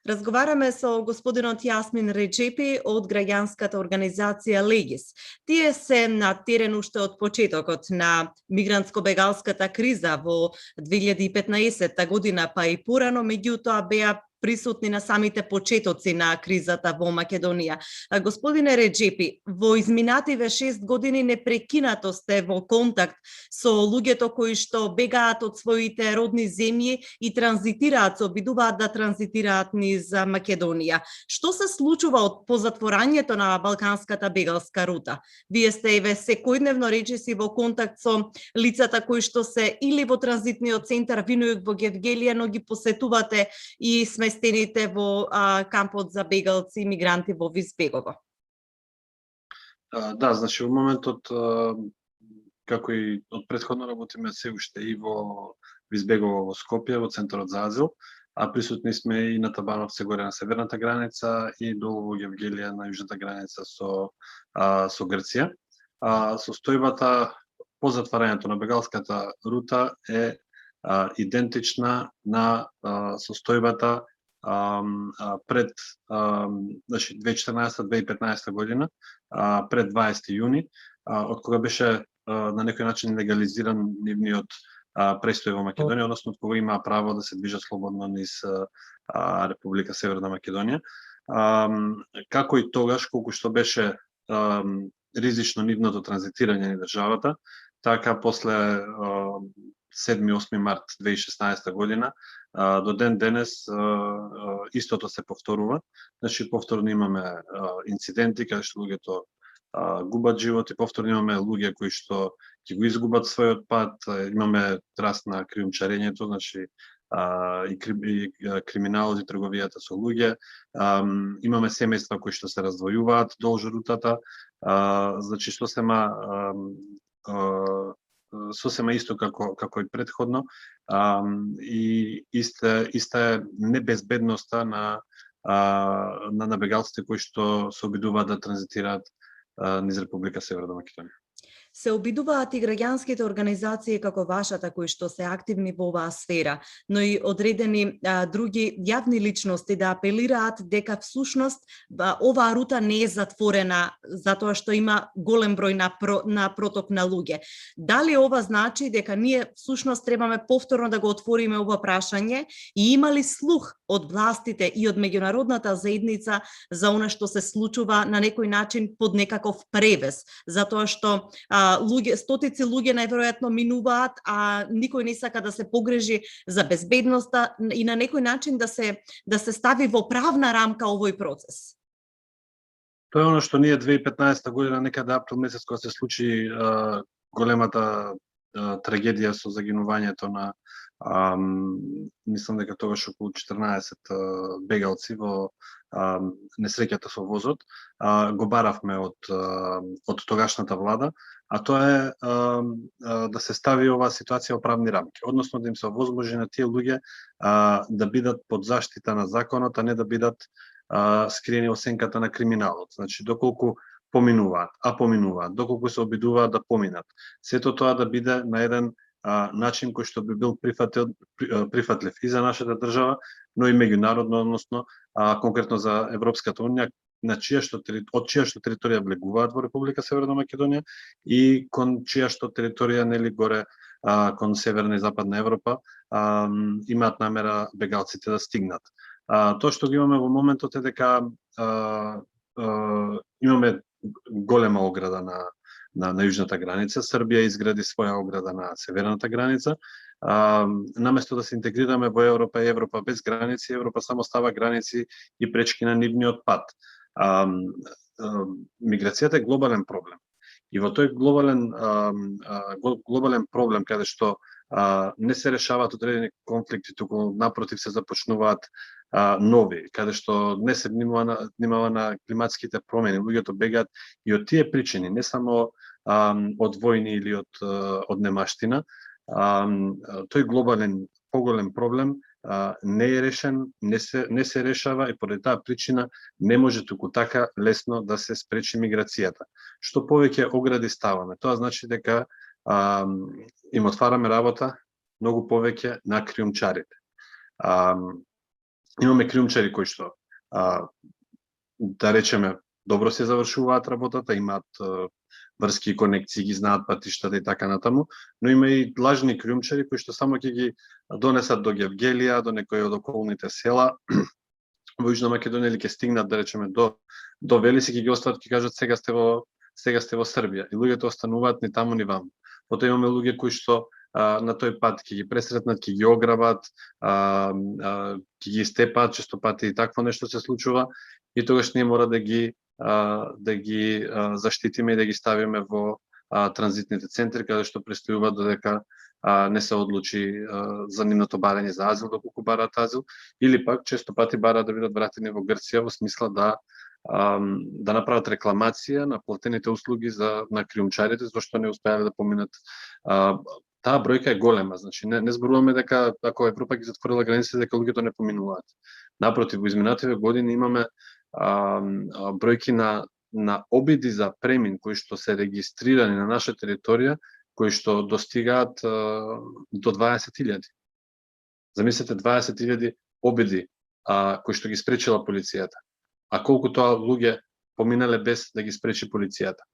Разговараме со господинот Јасмин Реджепи од граѓанската организација Легис. Тие се на терен уште од почетокот на мигрантско-бегалската криза во 2015 година, па и порано, меѓутоа беа присутни на самите почетоци на кризата во Македонија. Господине Реджепи, во изминативе 6 години непрекинато сте во контакт со луѓето кои што бегаат од своите родни земји и транзитираат, се обидуваат да транзитираат низ Македонија. Што се случува од позатворањето на балканската бегалска рута? Вие сте еве секојдневно речиси во контакт со лицата кои што се или во транзитниот центар Винујук во Гевгелија, но ги посетувате и сместените во кампот за бегалци и мигранти во Визбегово. Да, значи во моментот, како и од претходно, работиме се уште и во Визбегово во Скопје, во центарот за азил, а присутни сме и на Табановце горе на северната граница и долу во Гевгелија на јужната граница со Грција. Состојбата по затварањето на бегалската рута е идентична на состојбата пред 2014-2015 година, пред 20 јуни, од кога беше на некој начин легализиран нивниот престој во Македонија, односно од кога имаа право да се движат слободно низ Република Северна Македонија. Како и тогаш, колку што беше ризично нивното транзитирање на државата, така после 7-8 март 2016 година до ден денес истото се повторува. Значи повторно имаме инциденти каде што луѓето губат живот и повторно имаме луѓе кои што ќе го изгубат својот пат, имаме раст на криумчарењето, значи и криминалот и трговијата со луѓе, имаме семејства кои што се раздвојуваат долж рутата, значи сосема исто како и претходно, и иста е небезбедноста на бегалците кои што се обидуваат да транзитираат низ Република Северна Македонија. Се обидуваат и граѓанските организации како вашата кои што се активни во оваа сфера, но и одредени други јавни личности да апелираат дека всушност оваа рута не е затворена затоа што има голем број на проток на луѓе. Дали ова значи дека ние всушност требаме повторно да го отвориме ова прашање и има ли слух од властите и од меѓународната заедница за она што се случува на некој начин под некаков превес, затоа што стотици луѓе најверојатно минуваат, а никој не сака да се погрежи за безбедноста и на некој начин да се стави во правна рамка овој процес. Тоа е оно што ние 2015 година, некаде април месец, кога се случи големата трагедија со загинувањето на мислам дека тогаш околу 14 бегалци во несреќата со возот, го баравме од тогашната влада, а тоа е да се стави оваа ситуација во правни рамки, односно да им се овозможи на тие луѓе да бидат под заштита на законот, а не да бидат скриени во сенката на криминалот. Значи, доколку поминуваат, доколку се обидуваат да поминат, сето тоа да биде на еден начин кој што би бил прифатлив и за нашата држава, но и меѓународно, односно конкретно за Европската унија, од чија што територија влегуваат во Република Северна Македонија и кон чија што територија нели горе кон Северна и Западна Европа имаат намера бегалците да стигнат. Тоа што го имаме во моментот е дека имаме голема ограда на јужната граница. Србија изгради своја ограда на северната граница. Наместо да се интегрираме во Европа и Европа без граници, Европа само става граници и пречки на нивниот пат. Миграцијата е глобален проблем. И во тој глобален проблем, каде што не се решаваат одредени конфликти, туку напротив се започнуваат нови, каде што не се внимава на климатските промени, луѓето бегаат и од тие причини, не само од војни или од немаштина. Тој глобален, поголем проблем не е решен, не се решава и поради таа причина не може туку така лесно да се спречи миграцијата. Што повеќе огради ставаме, тоа значи дека им отвараме работа многу повеќе на криумчарите. Имаме криумчари кои што да речеме добро се завршуваат работата, имаат врски и конекции, ги знаат патиштата и така натаму, но има и лажни криумчари кои што само ќе ги донесат до Гевгелија, до некои од околните села во Јужна Македонија, или ќе стигнат да речеме до Велес и ќе ги остават, ќе кажат сега сте во Србија, и луѓето остануваат ни таму ни ваму. Потоа имаме луѓе кои што на тој пат ќе ги пресретнат, ќе ги ограбат, ќе ги степаат, често пати и такво нешто се случува, и тогаш ние мора да ги заштитиме и да ги ставиме во транзитните центри, каде што престојуваат додека не се одлучи за нивното барање за азил, доколку бараат азил, или пак често пати бараат да бидат вратени во Грција во смисла да направат рекламација на платените услуги на криумчарите, зашто не успеале да поминат. Таа бројка е голема, значи не зборуваме дека ако Европа ги затворила границите дека луѓето не поминуваат. Напротив, во изминативе години имаме бројки на обиди за премин кои што се регистрирани на наша територија, кои што достигаат до 20.000. Замислете 20.000 обиди кои што ги спречила полицијата. А колку тоа луѓе поминале без да ги спречи полицијата?